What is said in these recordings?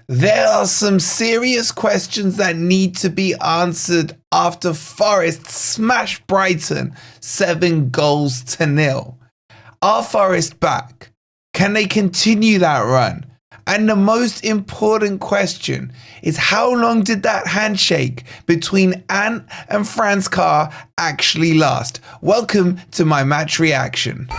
There are some serious questions that need to be answered after Forest smashed Brighton 7-0. Are Forest back? Can they continue that run? And the most important question is, how long did that handshake between Ant and Franz Carr actually last? Welcome to my match reaction.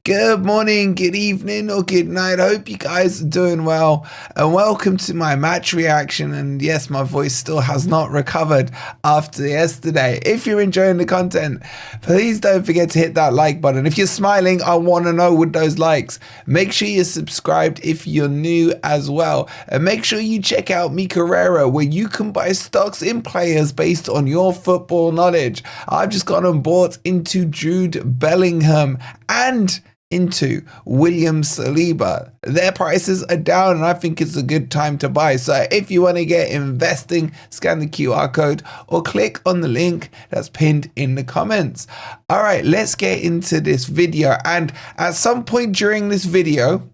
Good morning, good evening, or good night. I hope you guys are doing well, and welcome to my match reaction. And yes, my voice still has not recovered after yesterday. If you're enjoying the content, please don't forget to hit that like button. If you're smiling, I want to know with those likes. Make sure you're subscribed if you're new as well, and make sure you check out Mi Carrera, where you can buy stocks in players based on your football knowledge. I've just gone and bought into Jude Bellingham and into William Saliba. Their prices are down and I think it's a good time to buy. So if you want to get investing, scan the QR code or click on the link that's pinned in the comments. All right, let's get into this video. And at some point during this video,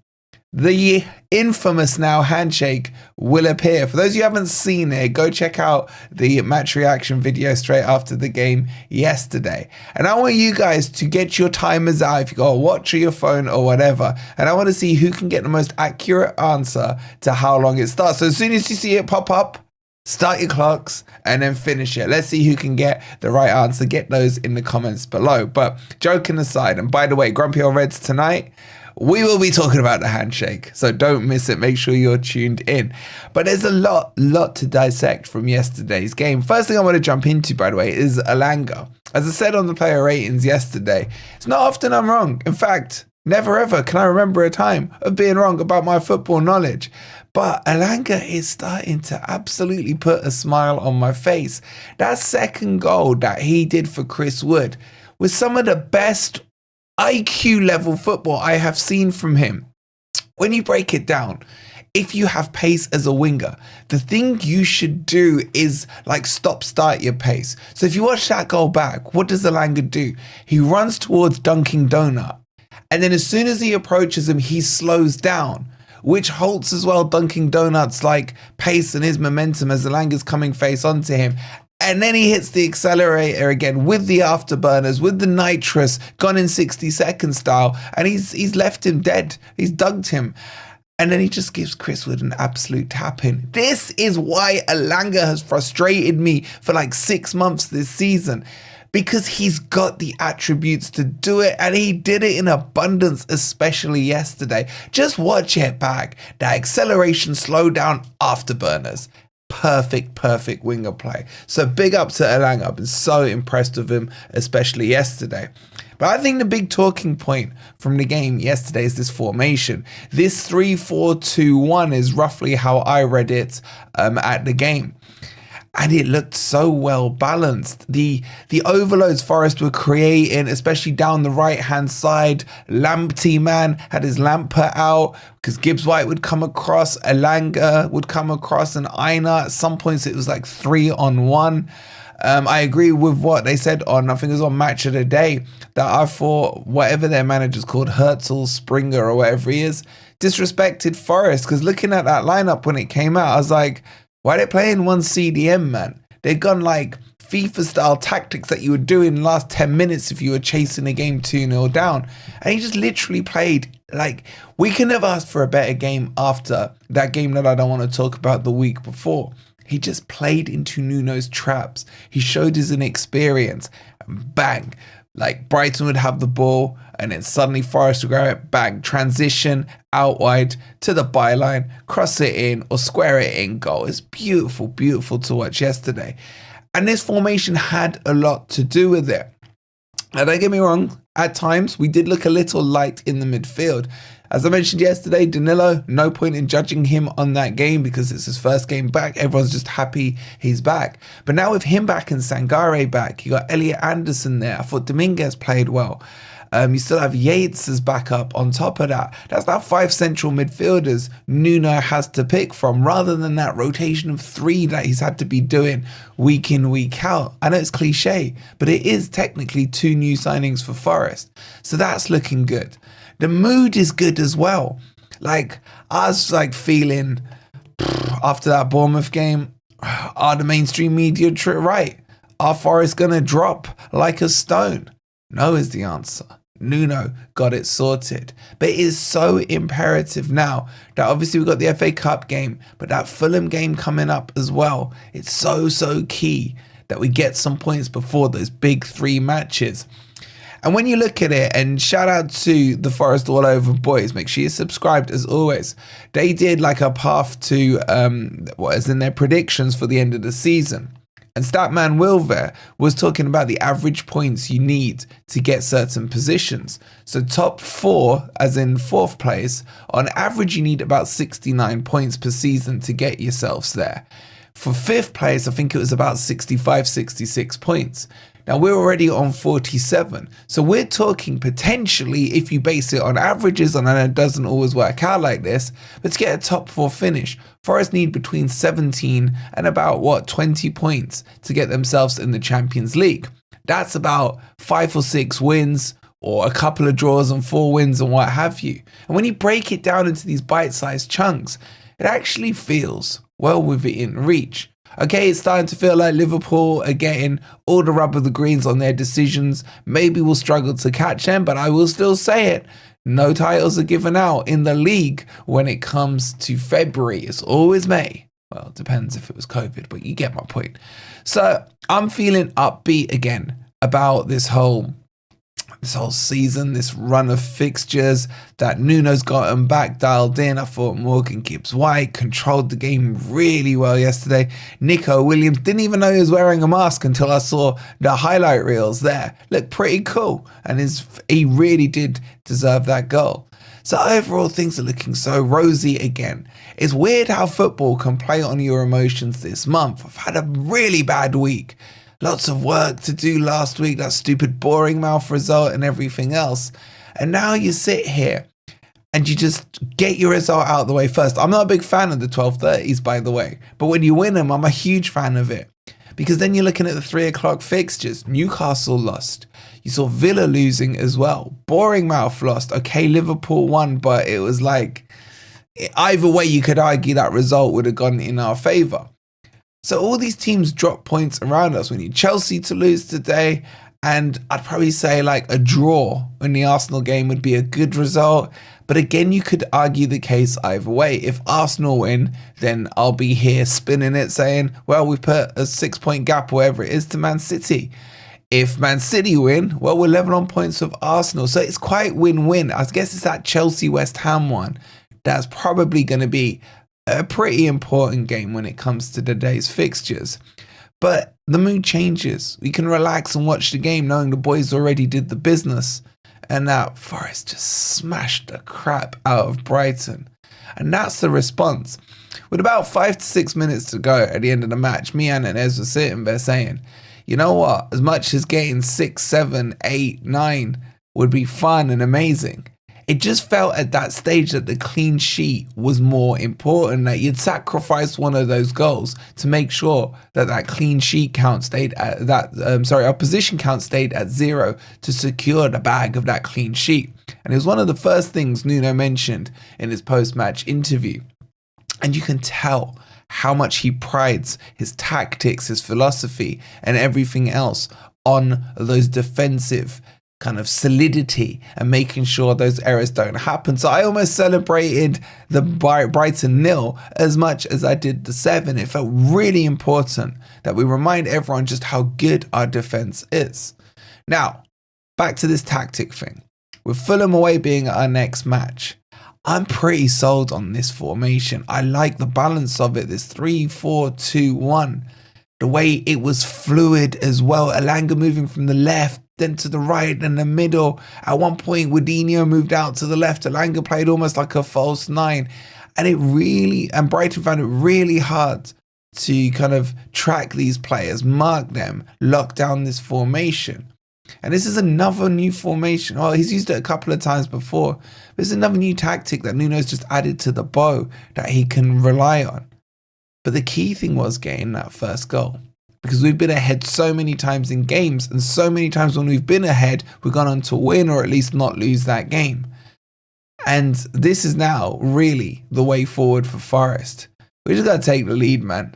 the infamous now handshake will appear. For those of you who haven't seen it, go check out the match reaction video straight after the game yesterday. And I want you guys to get your timers out if you got a watch or your phone or whatever. And I want to see who can get the most accurate answer to how long it starts. So as soon as you see it pop up, start your clocks and then finish it. Let's see who can get the right answer. Get those in the comments below. But joking aside, and by the way, Grumpy or Reds tonight, we will be talking about the handshake, so don't miss it. Make sure you're tuned in. But there's a lot to dissect from yesterday's game. First thing I want to jump into, by the way, is Elanga. As I said on the player ratings yesterday, it's not often I'm wrong. In fact, never ever can I remember a time of being wrong about my football knowledge. But Elanga is starting to absolutely put a smile on my face. That second goal that he did for Chris Wood was some of the best IQ level football I have seen from him. When you break it down, if you have pace as a winger, the thing you should do is like start your pace. So if you watch that goal back, what does Elanga do? He runs towards Dunkin' Donut, and then as soon as he approaches him, he slows down, which halts as well Dunkin' Donut's like pace and his momentum as Elanga's coming face onto him. And then he hits the accelerator again with the afterburners, with the nitrous, gone in 60 seconds style, and he's left him dead. He's dugged him. And then he just gives Chris Wood an absolute tap-in. This is why Elanga has frustrated me for like 6 months this season, because he's got the attributes to do it, and he did it in abundance, especially yesterday. Just watch it back. The acceleration, slow down, afterburners. Perfect winger play. So big up to Elanga. I've been so impressed with him, especially yesterday. But I think the big talking point from the game yesterday is this formation. This 3-4-2-1 is roughly how I read it at the game. And it looked so well balanced. The overloads Forest were creating, especially down the right-hand side. Lamptey, man, had his lamp put out because Gibbs-White would come across, Elanga would come across, and Aina. At some points, it was like 3-on-1. I agree with what they said on, I think it was on Match of the Day, that I thought whatever their manager's called, Herzl, Springer, or whatever he is, disrespected Forest. Because looking at that lineup when it came out, I was like, why are they playing one CDM, man? They've gone like FIFA-style tactics that you would do in the last 10 minutes if you were chasing a game 2-0 down. And he just literally played like, we can have asked for a better game after that game that I don't want to talk about the week before. He just played into Nuno's traps. He showed his inexperience. And bang, like Brighton would have the ball and then suddenly Forest would grab it, bang, transition out wide to the byline, cross it in or square it in goal. It's beautiful to watch yesterday. And this formation had a lot to do with it. Now, don't get me wrong, at times we did look a little light in the midfield. As I mentioned yesterday, Danilo, no point in judging him on that game because it's his first game back. Everyone's just happy he's back. But now with him back and Sangare back, you got Elliot Anderson there. I thought Dominguez played well. You still have Yates as backup on top of that. That's now 5 central midfielders Nuno has to pick from, rather than that rotation of 3 that he's had to be doing week in, week out. I know it's cliche, but it is technically 2 new signings for Forest. So that's looking good. The mood is good as well. Like, I was like feeling after that Bournemouth game, are the mainstream media right? Are Forest going to drop like a stone? No is the answer. Nuno got it sorted. But it is so imperative now that obviously we've got the FA Cup game, but that Fulham game coming up as well. It's so key that we get some points before those big 3 matches. And when you look at it, and shout out to the Forest All Over boys, make sure you're subscribed as always. They did like a path to what is in their predictions for the end of the season. And Statman Wilver was talking about the average points you need to get certain positions. So top 4, as in 4th place, on average you need about 69 points per season to get yourselves there. For 5th place, I think it was about 65, 66 points. Now we're already on 47. So we're talking potentially, if you base it on averages, and I know it doesn't always work out like this, but to get a top 4 finish, Forest need between 17 and about 20 points to get themselves in the Champions League. That's about 5 or 6 wins, or a couple of draws and 4 wins and what have you. And when you break it down into these bite-sized chunks, it actually feels well within reach. Okay, it's starting to feel like Liverpool are getting all the rub of the greens on their decisions. Maybe we'll struggle to catch them, but I will still say it. No titles are given out in the league when it comes to February. It's always May. Well, it depends if it was COVID, but you get my point. So I'm feeling upbeat again about this whole season, this run of fixtures that Nuno's gotten back dialed in. I thought Morgan Gibbs-White controlled the game really well yesterday. Neco Williams didn't even know he was wearing a mask until I saw the highlight reels there. Looked pretty cool, and he really did deserve that goal. So overall, things are looking so rosy again. It's weird how football can play on your emotions this month. I've had a really bad week. Lots of work to do last week, that stupid boring mouth result and everything else. And now you sit here and you just get your result out of the way first. I'm not a big fan of the 12:30s, by the way. But when you win them, I'm a huge fan of it. Because then you're looking at the 3 o'clock fixtures. Newcastle lost. You saw Villa losing as well. Boring mouth lost. Okay, Liverpool won, but it was like, either way you could argue that result would have gone in our favour. So all these teams drop points around us. We need Chelsea to lose today, and I'd probably say like a draw in the Arsenal game would be a good result. But again, you could argue the case either way. If Arsenal win, then I'll be here spinning it saying, well, we put a 6-point gap, whatever it is, to Man City. If Man City win, well, we're level on points with Arsenal. So it's quite win-win. I guess it's that Chelsea-West Ham one that's probably going to be a pretty important game when it comes to today's fixtures. But the mood changes. We can relax and watch the game knowing the boys already did the business. And that Forest just smashed the crap out of Brighton. And that's the response. With about 5 to 6 minutes to go at the end of the match, me and Ez were sitting there saying, you know what, as much as getting 6, 7, 8, 9 would be fun and amazing, it just felt at that stage that the clean sheet was more important, that you'd sacrifice one of those goals to make sure that that clean sheet count stayed at our position count stayed at 0 to secure the bag of that clean sheet. And it was one of the first things Nuno mentioned in his post-match interview. And you can tell how much he prides his tactics, his philosophy, and everything else on those defensive kind of solidity and making sure those errors don't happen. So I almost celebrated the Brighton 0 as much as I did the 7. It felt really important that we remind everyone just how good our defense is. Now, back to this tactic thing. With Fulham away being our next match, I'm pretty sold on this formation. I like the balance of it, this 3-4-2-1. The way it was fluid as well. Elanga moving from the left, then to the right and the middle. At one point, Wadinho moved out to the left. Elanga played almost like a false 9. And Brighton found it really hard to kind of track these players, mark them, lock down this formation. And this is another new formation. Oh, he's used it a couple of times before. There's another new tactic that Nuno's just added to the bow that he can rely on. But the key thing was getting that first goal. Because we've been ahead so many times in games, and so many times when we've been ahead, we've gone on to win or at least not lose that game. And this is now really the way forward for Forest. We just got to take the lead, man.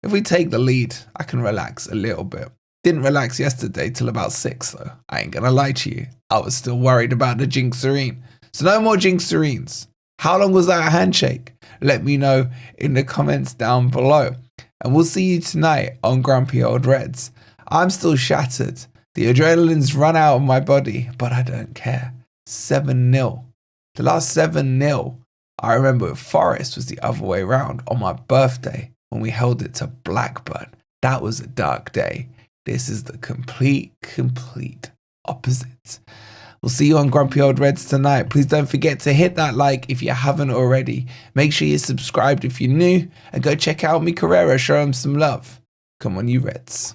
If we take the lead, I can relax a little bit. Didn't relax yesterday till about 6 though. I ain't gonna lie to you. I was still worried about the Jinx-Serene. So no more Jinx-Serenes. How long was that handshake? Let me know in the comments down below. And we'll see you tonight on Grumpy Old Reds. I'm still shattered. The adrenaline's run out of my body, but I don't care. 7-0. The last 7-0, I remember with Forest was the other way around on my birthday when we held it to Blackburn. That was a dark day. This is the complete opposite. We'll see you on Grumpy Old Reds tonight. Please don't forget to hit that like if you haven't already. Make sure you're subscribed if you're new. And go check out Mi Carrera, show him some love. Come on, you Reds.